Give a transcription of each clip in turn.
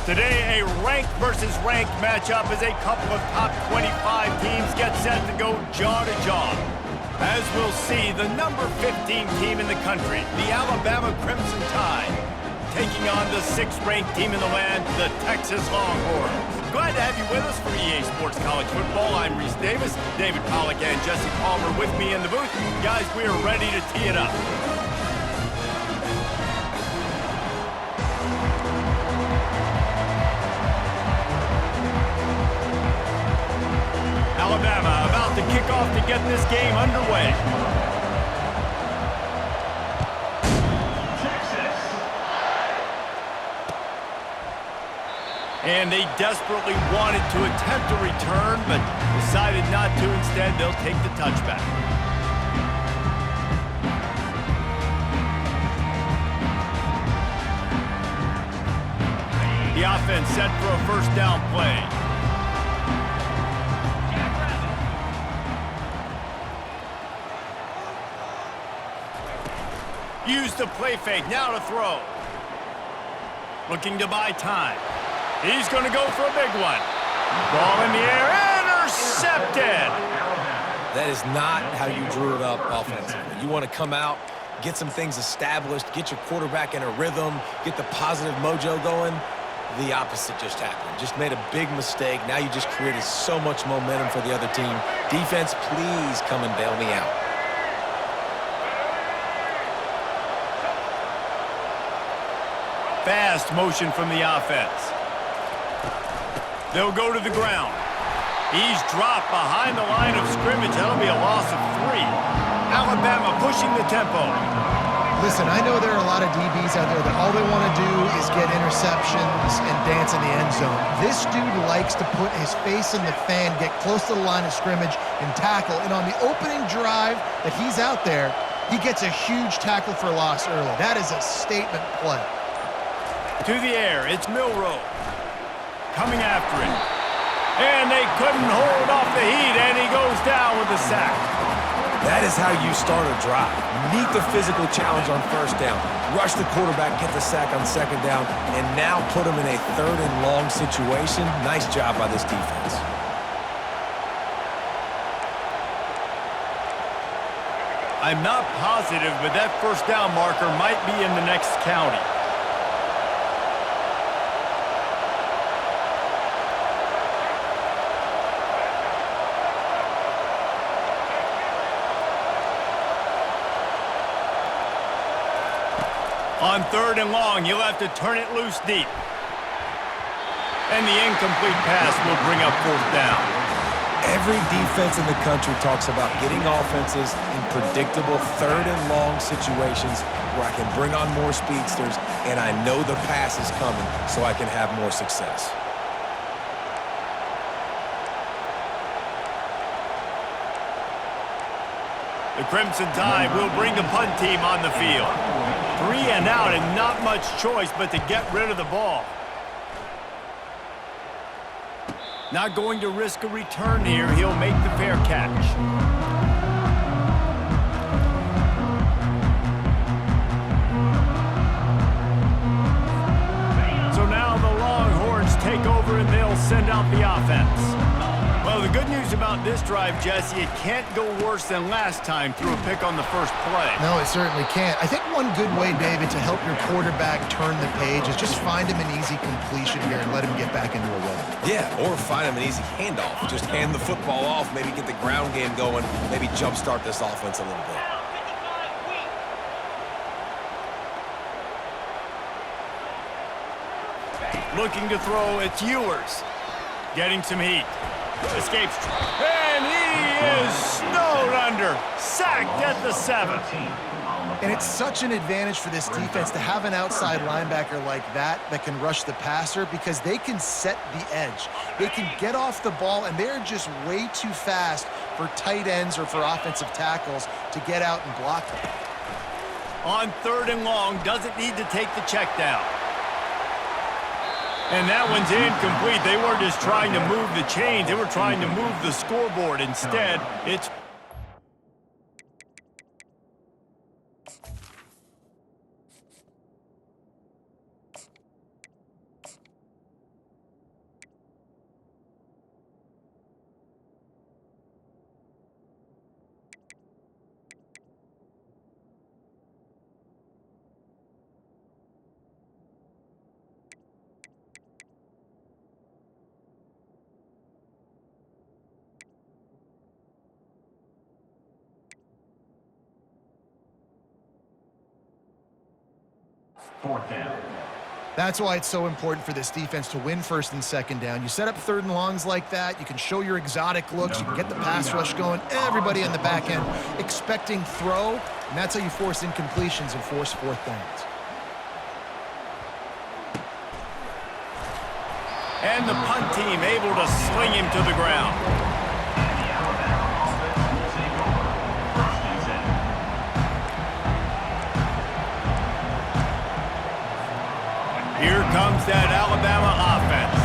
Today, a ranked versus ranked matchup as a couple of top 25 teams get set to go jaw to jaw. As we'll see, the number 15 team in the country, the Alabama Crimson Tide, taking on the 6th-ranked team in the land, the Texas Longhorns. Glad to have you with us for EA Sports College Football. I'm Reese Davis, David Pollack and Jesse Palmer with me in the booth. Guys, we are ready to tee it up. Alabama about to kick off to get this game underway. And they desperately wanted to attempt a return, but decided not to. Instead, they'll take the touchback. The offense set for a first down play. Use the play fake, now to throw. Looking to buy time. He's going to go for a big one. Ball in the air, intercepted! That is not how you drew it up offensively. You want to come out, get some things established, get your quarterback in a rhythm, get the positive mojo going. The opposite just happened. Just made a big mistake. Now you just created so much momentum for the other team. Defense, please come and bail me out. Fast motion from the offense. They'll go to the ground. He's dropped behind the line of scrimmage. That'll be a loss of 3. Alabama pushing the tempo. Listen, I know there are a lot of DBs out there that all they want to do is get interceptions and dance in the end zone. This dude likes to put his face in the fan, get close to the line of scrimmage, and tackle. And on the opening drive that he's out there, he gets a huge tackle for loss early. That is a statement play. To the air, it's Milroe. Coming after him. And they couldn't hold off the heat, and he goes down with a sack. That is how you start a drive. Meet the physical challenge on first down. Rush the quarterback, get the sack on second down, and now put him in a 3rd and long situation. Nice job by this defense. I'm not positive, but that first down marker might be in the next county. On 3rd and long, you'll have to turn it loose deep. And the incomplete pass will bring up 4th down. Every defense in the country talks about getting offenses in predictable 3rd and long situations where I can bring on more speedsters and I know the pass is coming so I can have more success. The Crimson Tide will bring the punt team on the field. 3 and out and not much choice but to get rid of the ball. Not going to risk a return here. He'll make the fair catch. So now the Longhorns take over and they'll send out the offense. Well, the good news about this drive, Jesse, it can't go worse than last time through a pick on the first play. No, it certainly can't. I think one good way, David, to help your quarterback turn the page is just find him an easy completion here and let him get back into a rhythm. Yeah, or find him an easy handoff. Just hand the football off, maybe get the ground game going, maybe jumpstart this offense a little bit. Looking to throw, it's Ewers. Getting some heat. Escapes. And he is snowed under. Sacked at the 7. And it's such an advantage for this defense to have an outside linebacker like that can rush the passer because they can set the edge. They can get off the ball, and they're just way too fast for tight ends or for offensive tackles to get out and block them. On 3rd and long, doesn't need to take the check down. And that one's incomplete. They weren't just trying to move the chains. They were trying to move the scoreboard. Instead, it's... 4th down. That's why it's so important for this defense to win 1st and 2nd down. You set up 3rd and longs like that, you can show your exotic looks, you can get the pass rush going, everybody on the back end expecting throw, and that's how you force incompletions and force 4th downs. And the punt team able to sling him to the ground. Here comes that Alabama offense.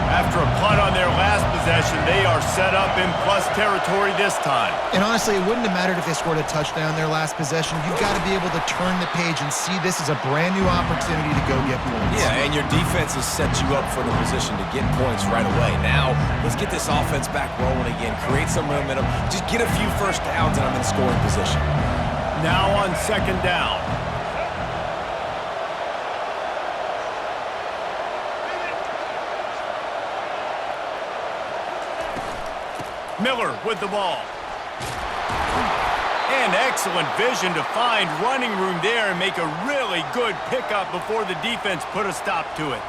After a punt on their last possession, they are set up in plus territory this time. And honestly, it wouldn't have mattered if they scored a touchdown their last possession. You've got to be able to turn the page and see this as a brand new opportunity to go get points. Yeah, and your defense has set you up for the position to get points right away. Now, let's get this offense back rolling again, create some momentum, just get a few first downs, and I'm in scoring position. Now on 2nd down. Miller with the ball. And excellent vision to find running room there and make a really good pickup before the defense put a stop to it.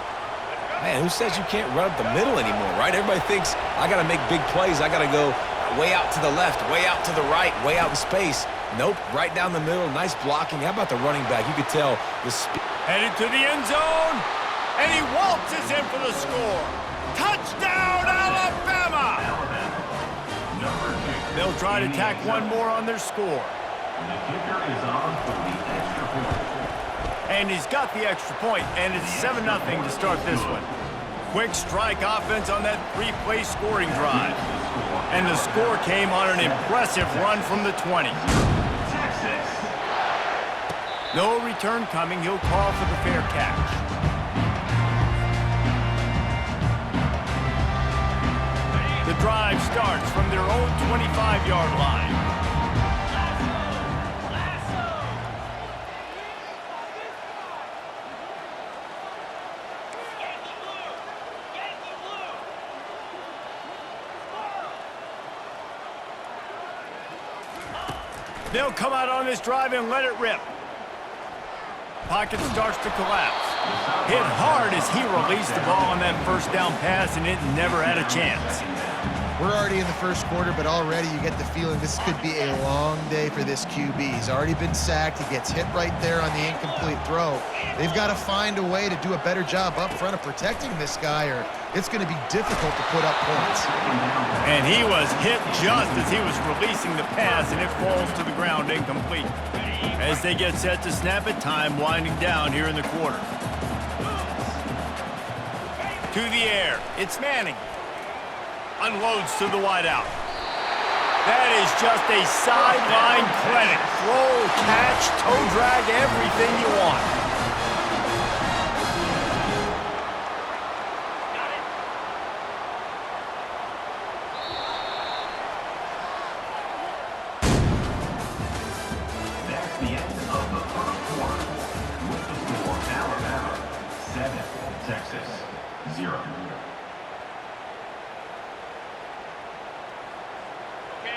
Man, who says you can't run up the middle anymore, right? Everybody thinks I got to make big plays. I got to go way out to the left, way out to the right, way out in space. Nope, right down the middle. Nice blocking. How about the running back? You could tell the speed. Headed to the end zone, and he waltzes in for the score. Touchdown, Alabama! They'll try to tack one more on their score. The kicker is on for the extra point. And he's got the extra point, and it's 7-0 to start this one. Quick strike offense on that 3-play scoring drive. And the score came on an impressive run from the 20. No return coming. He'll call for the fair catch. The drive starts from their own 25-yard line. They'll come out on this drive and let it rip. Pocket starts to collapse. Hit hard as he released the ball on that 1st down pass, and it never had a chance. We're already in the 1st quarter, but already you get the feeling this could be a long day for this QB. He's already been sacked. He gets hit right there on the incomplete throw. They've got to find a way to do a better job up front of protecting this guy, or it's going to be difficult to put up points. And he was hit just as he was releasing the pass, and it falls to the ground incomplete. As they get set to snap it, time winding down here in the quarter. To the air, it's Manning. Unloads to the wideout. That is just a sideline clinic. Throw, catch, toe drag, everything you want. That's the end of the 1st quarter. With the score, Alabama 7, Texas 0.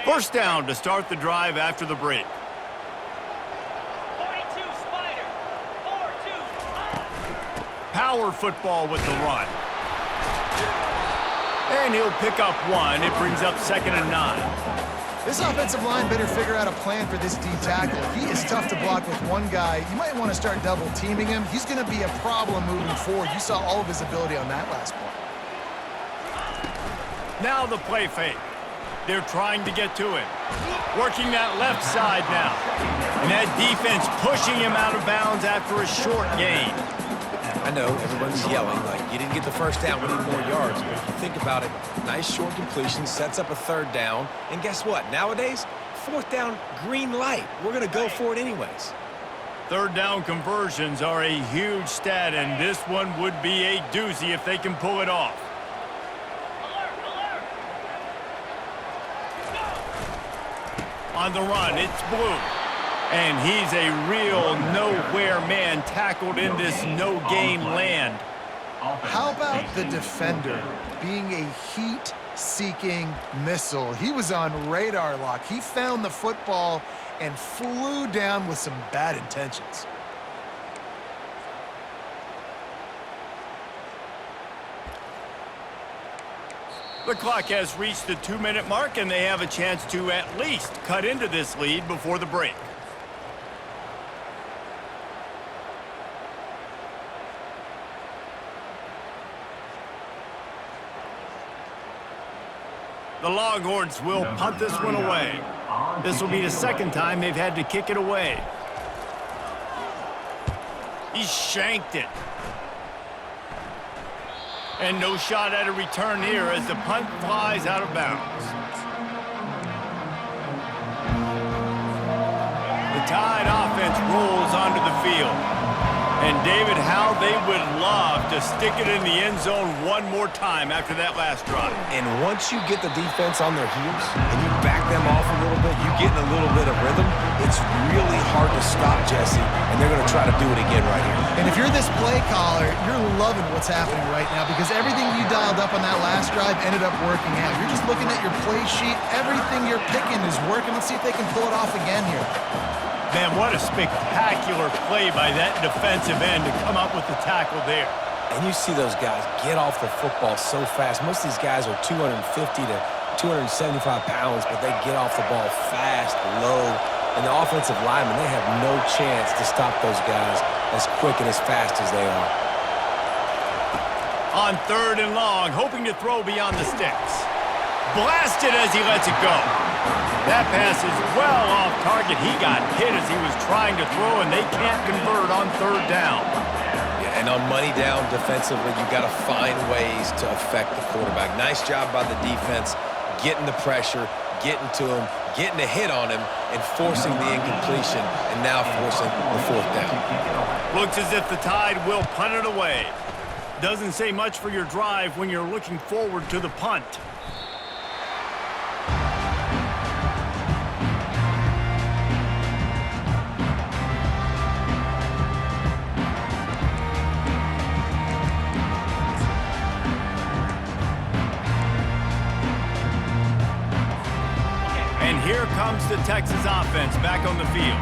First down to start the drive after the break. 42 Spider. 4-2. Power football with the run. And he'll pick up one. It brings up 2nd and 9. This offensive line better figure out a plan for this D tackle. He is tough to block with one guy. You might want to start double teaming him. He's going to be a problem moving forward. You saw all of his ability on that last play. Now the play fake. They're trying to get to it. Working that left side now. And that defense pushing him out of bounds after a short gain. I know everyone's yelling like you didn't get the 1st down, we need more yards. But if you think about it, nice short completion sets up a 3rd down. And guess what? Nowadays, 4th down, green light. We're going to go for it anyways. 3rd down conversions are a huge stat, and this one would be a doozy if they can pull it off. On the run, it's Blue. And he's a real nowhere man tackled in this no-gain land. How about the defender being a heat-seeking missile? He was on radar lock. He found the football and flew down with some bad intentions. The clock has reached the 2-minute mark, and they have a chance to at least cut into this lead before the break. The Longhorns will punt this one away. This will be the second time they've had to kick it away. He shanked it. And no shot at a return here as the punt flies out of bounds. The Tide offense rolls onto the field. And David, how they would love to stick it in the end zone one more time after that last drive. And once you get the defense on their heels and you back them off a little bit, you get in a little bit of rhythm, it's really hard to stop, Jesse, and they're going to try to do it again right here. And if you're this play caller, you're loving what's happening right now because everything you dialed up on that last drive ended up working out. You're just looking at your play sheet. Everything you're picking is working. Let's see if they can pull it off again here. Man, what a spectacular play by that defensive end to come up with the tackle there. And you see those guys get off the football so fast. Most of these guys are 250 to 275 pounds, but they get off the ball fast, low. And the offensive linemen, they have no chance to stop those guys as quick and as fast as they are. On 3rd and long, hoping to throw beyond the sticks. Blasted as he lets it go. That pass is well off target. He got hit as he was trying to throw, and they can't convert on 3rd down. Yeah, and on money down defensively, you got to find ways to affect the quarterback. Nice job by the defense, getting the pressure, getting to him, getting a hit on him, and forcing the incompletion, and now forcing the 4th down. Looks as if the Tide will punt it away. Doesn't say much for your drive when you're looking forward to the punt. Here comes the Texas offense back on the field.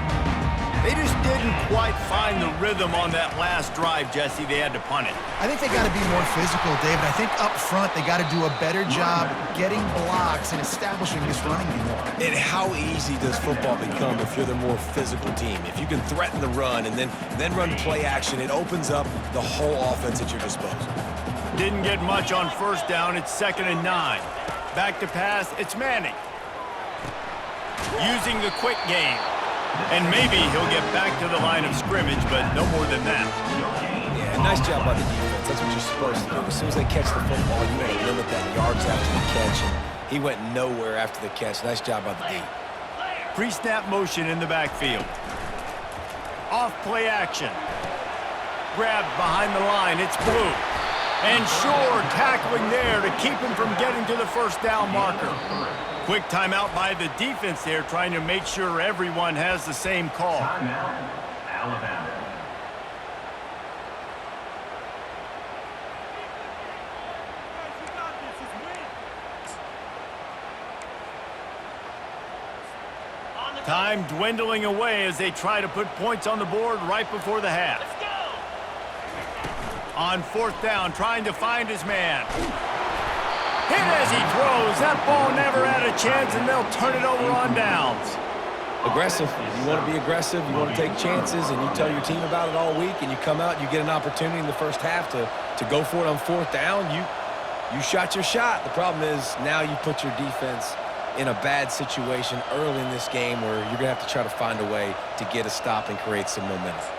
They just didn't quite find the rhythm on that last drive, Jesse. They had to punt it. I think they got to be more physical, David. I think up front they got to do a better job getting blocks and establishing this running game. And how easy does football become if you're the more physical team? If you can threaten the run and then run play action, it opens up the whole offense at your disposal. Didn't get much on 1st down. It's 2nd and 9. Back to pass. It's Manning. Using the quick game. And maybe he'll get back to the line of scrimmage, but no more than that. Yeah, nice job by the defense. That's what you're supposed to do. As soon as they catch the football, you want to limit that yards after the catch. And he went nowhere after the catch. Nice job by the D. Pre-snap motion in the backfield. Off play action. Grabbed behind the line. It's Blue. And Shore tackling there to keep him from getting to the 1st down marker. Quick timeout by the defense there, trying to make sure everyone has the same call. Timeout, Alabama. Time dwindling away as they try to put points on the board right before the half. On 4th down, trying to find his man. Hit as he throws. That ball never had a chance, and they'll turn it over on downs. Aggressive. You want to be aggressive. You want to take chances, and you tell your team about it all week, and you come out, you get an opportunity in the 1st half to go for it on 4th down. You shot your shot. The problem is now you put your defense in a bad situation early in this game where you're going to have to try to find a way to get a stop and create some momentum.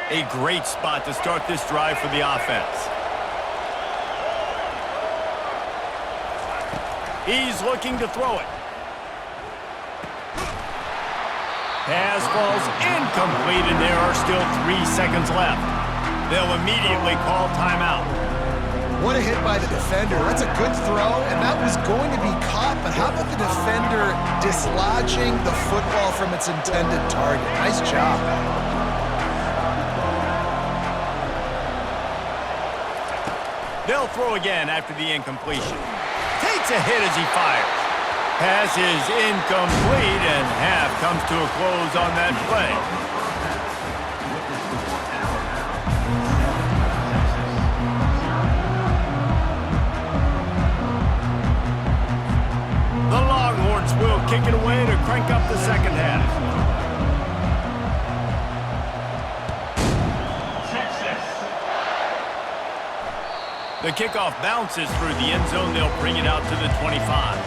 A great spot to start this drive for the offense. He's looking to throw it. Pass falls incomplete, and there are still 3 seconds left. They'll immediately call timeout. What a hit by the defender. That's a good throw, and that was going to be caught, but how about the defender dislodging the football from its intended target? Nice job. They'll throw again after the incompletion. Takes a hit as he fires. Pass is incomplete, and half comes to a close on that play. up the second half. Texas. The kickoff bounces through the end zone. They'll bring it out to the 25.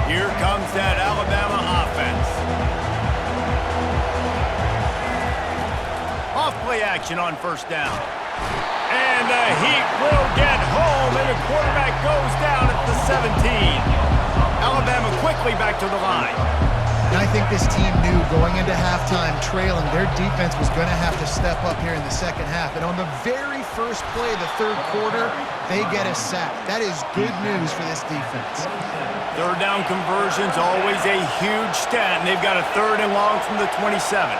Here comes that Alabama offense. Off play action on first down. And the Heat will get home, and the quarterback goes down at the 17. Alabama quickly back to the line. And I think this team knew going into halftime trailing, their defense was going to have to step up here in the second half. And on the very first play of the third quarter, they get a sack. That is good news for this defense. Third down conversion's always a huge stat, and they've got a 3rd and long from the 27.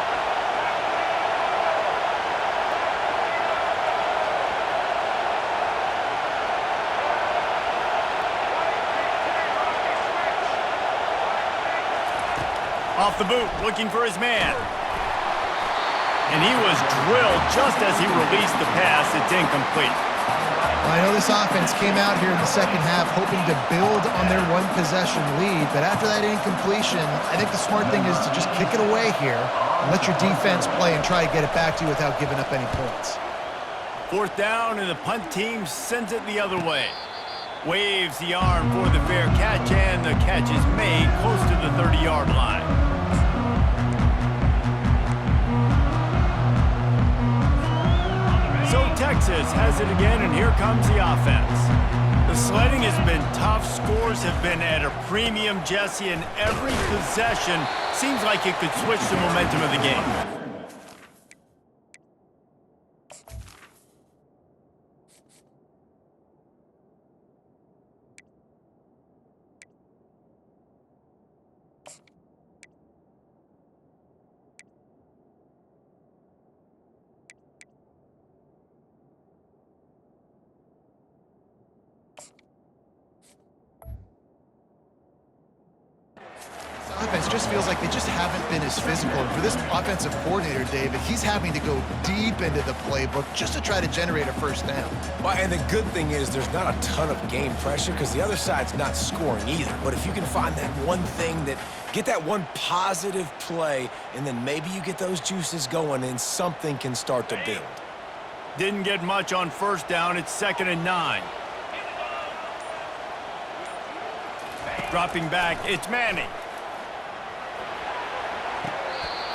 Off the boot, looking for his man. And he was drilled just as he released the pass. It's incomplete. Well, I know this offense came out here in the second half hoping to build on their one-possession lead, but after that incompletion, I think the smart thing is to just kick it away here and let your defense play and try to get it back to you without giving up any points. 4th down, and the punt team sends it the other way. Waves the arm for the fair catch, and the catch is made close to the 30-yard line. So Texas has it again, and here comes the offense. The sledding has been tough. Scores have been at a premium, Jesse, and every possession seems like it could switch the momentum of the game. Offense just feels like they just haven't been as physical. And for this offensive coordinator, David, he's having to go deep into the playbook just to try to generate a first down. Well, and the good thing is there's not a ton of game pressure because the other side's not scoring either. But if you can find that one thing get that one positive play, and then maybe you get those juices going and something can start to build. Didn't get much on first down. It's 2nd and 9. Dropping back, it's Manning.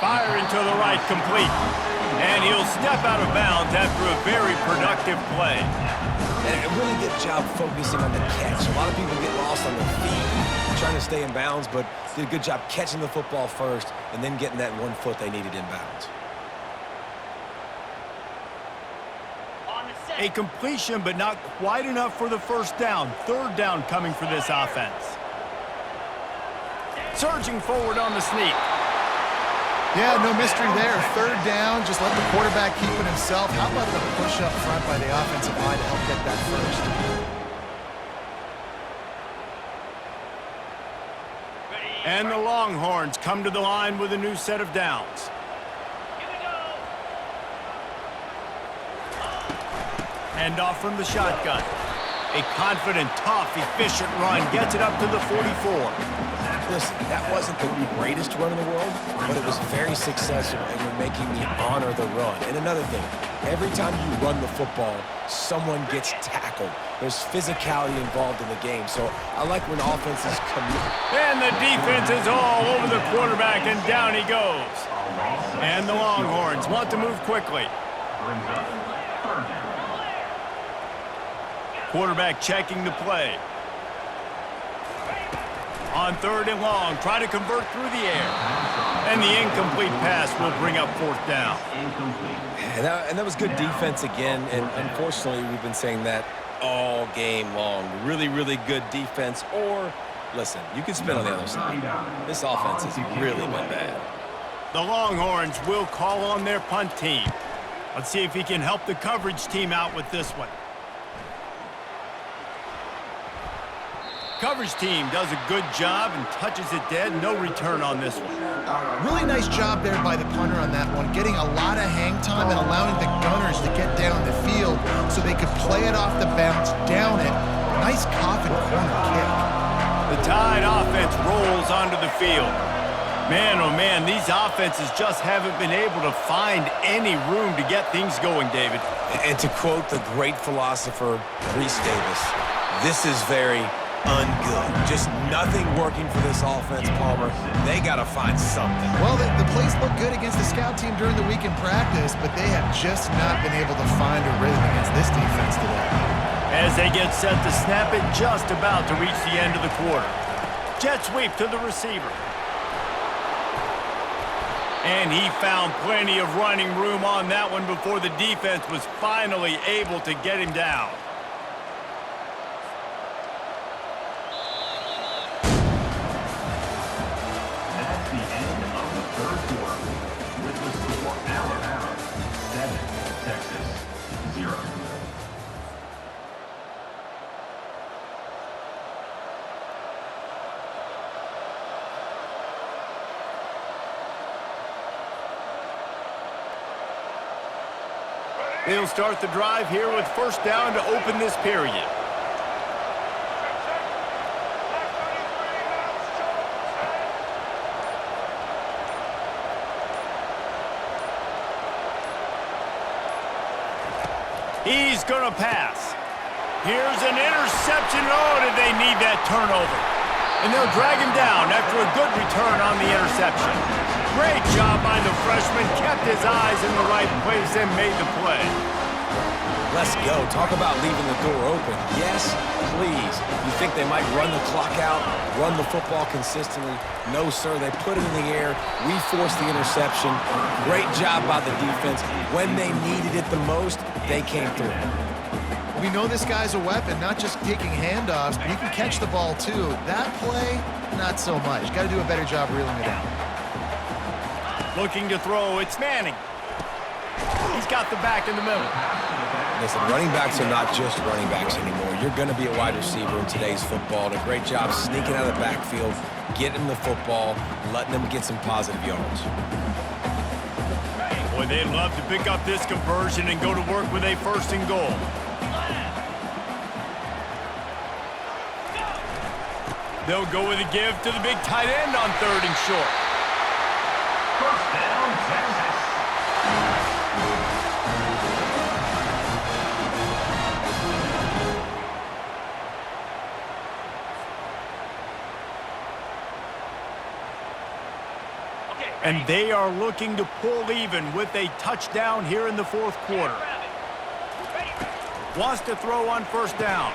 Firing to the right, complete. And he'll step out of bounds after a very productive play. And a really good job focusing on the catch. A lot of people get lost on their feet, trying to stay in bounds, but did a good job catching the football first and then getting that 1 foot they needed in bounds. A completion, but not quite enough for the first down. 3rd down coming for this offense. Surging forward on the sneak. Yeah, no mystery there. 3rd down, just let the quarterback keep it himself. How about the push up front by the offensive line to help get that first? And the Longhorns come to the line with a new set of downs. Hand off from the shotgun. A confident, tough, efficient run gets it up to the 44. Listen, that wasn't the greatest run in the world, but it was very successful, and you're making me honor the run. And another thing, every time you run the football, someone gets tackled. There's physicality involved in the game, so I like when offenses come in. And the defense is all over the quarterback, and down he goes. And the Longhorns want to move quickly. Quarterback checking the play. On 3rd and long, try to convert through the air. And the incomplete pass will bring up 4th down. And that was good defense again, and unfortunately, we've been saying that all game long. Really, really good defense, or, listen, you can spin on the other side. This offense has really been bad. The Longhorns will call on their punt team. Let's see if he can help the coverage team out with this one. Coverage team does a good job and touches it dead. No return on this one. Really nice job there by the punter on that one, getting a lot of hang time and allowing the Gunners to get down the field so they could play it off the bounce, down it. Nice coffin corner kick. The Tide offense rolls onto the field. Man, oh man, these offenses just haven't been able to find any room to get things going, David. And to quote the great philosopher, Reese Davis, this is very ungood. Just nothing working for this offense, Palmer. They got to find something. Well, the plays look good against the scout team during the week in practice, but they have just not been able to find a rhythm against this defense today. As they get set to snap it, just about to reach the end of the quarter. Jet sweep to the receiver. And he found plenty of running room on that one before the defense was finally able to get him down. That's the end of the third quarter. With the score, Alabama 7, Texas 0. They'll start the drive here with first down to open this period. He's going to pass. Here's an interception. Oh, did they need that turnover? And they'll drag him down after a good return on the interception. Great job by the freshman. Kept his eyes in the right place and made the play. Let's go. Talk about leaving the door open. Yes, please. You think they might run the clock out, run the football consistently? No, sir. They put it in the air. We forced the interception. Great job by the defense. When they needed it the most, they came through. We know this guy's a weapon, not just taking handoffs, but he can catch the ball too. That play, not so much. Got to do a better job reeling it out. Looking to throw, it's Manning. He's got the back in the middle. Listen, running backs are not just running backs anymore. You're going to be a wide receiver in today's football. And a great job sneaking out of the backfield, getting the football, letting them get some positive yards. Boy, they'd love to pick up this conversion and go to work with a first and goal. They'll go with a give to the big tight end on third and short. First down, Texas. And they are looking to pull even with a touchdown here in the fourth quarter. Wants to throw on first down.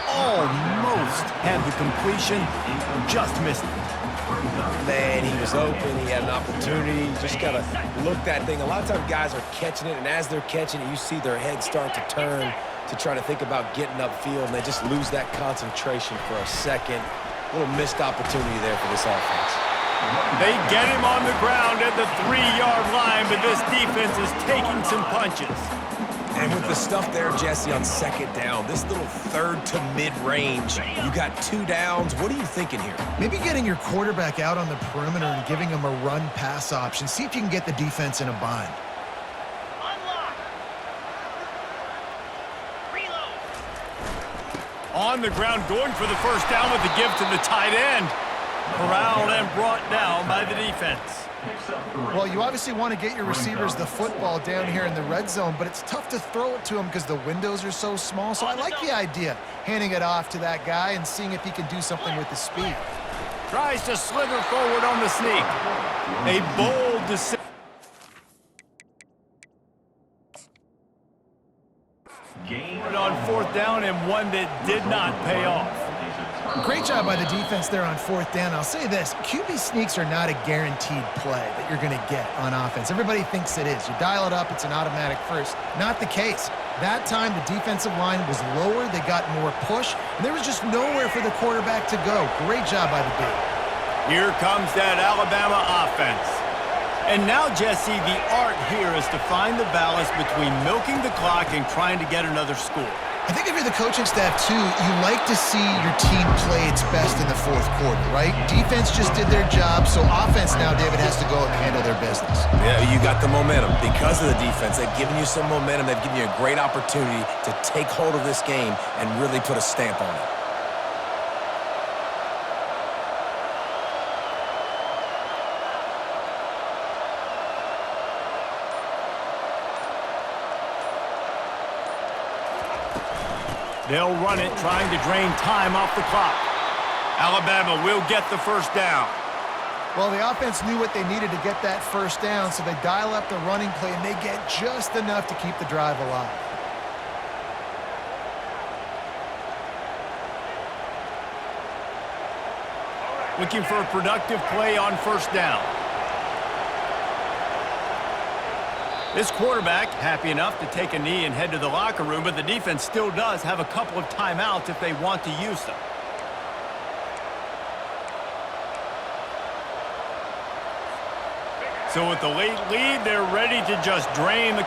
Almost had the completion, just missed it. Man, he was open. He had an opportunity. Just got to look that thing. A lot of times guys are catching it, and as they're catching it, you see their heads start to turn to try to think about getting upfield, and they just lose that concentration for a second. A little missed opportunity there for this offense. They get him on the ground at the 3-yard line, but this defense is taking some punches. And with the stuff there, Jesse, on second down, this little third to mid-range, you got 2 downs. What are you thinking here? Maybe getting your quarterback out on the perimeter and giving him a run-pass option. See if you can get the defense in a bind. On the ground, going for the first down with the give to the tight end. Corralled and brought down by the defense. Well, you obviously want to get your receivers the football down here in the red zone, but it's tough to throw it to them because the windows are so small. So I like the idea, handing it off to that guy and seeing if he can do something with the speed. Tries to slither forward on the sneak. A bold decision. On fourth down and one that did not pay off. Great job by the defense there on fourth down. I'll say this, QB sneaks are not a guaranteed play that you're going to get on offense. Everybody thinks it is. You dial it up, it's an automatic first. Not the case. That time, the defensive line was lower. They got more push, and there was just nowhere for the quarterback to go. Great job by the D. Here comes that Alabama offense. And now, Jesse, the art here is to find the balance between milking the clock and trying to get another score. I think if you're the coaching staff, too, you like to see your team play its best in the fourth quarter, right? Defense just did their job, so offense now, David, has to go out and handle their business. Yeah, you got the momentum. Because of the defense, they've given you some momentum. They've given you a great opportunity to take hold of this game and really put a stamp on it. They'll run it, trying to drain time off the clock. Alabama will get the first down. Well, the offense knew what they needed to get that first down, so they dial up the running play, and they get just enough to keep the drive alive. Looking for a productive play on first down. This quarterback happy enough to take a knee and head to the locker room, but the defense still does have a couple of timeouts if they want to use them. So with the late lead, they're ready to just drain the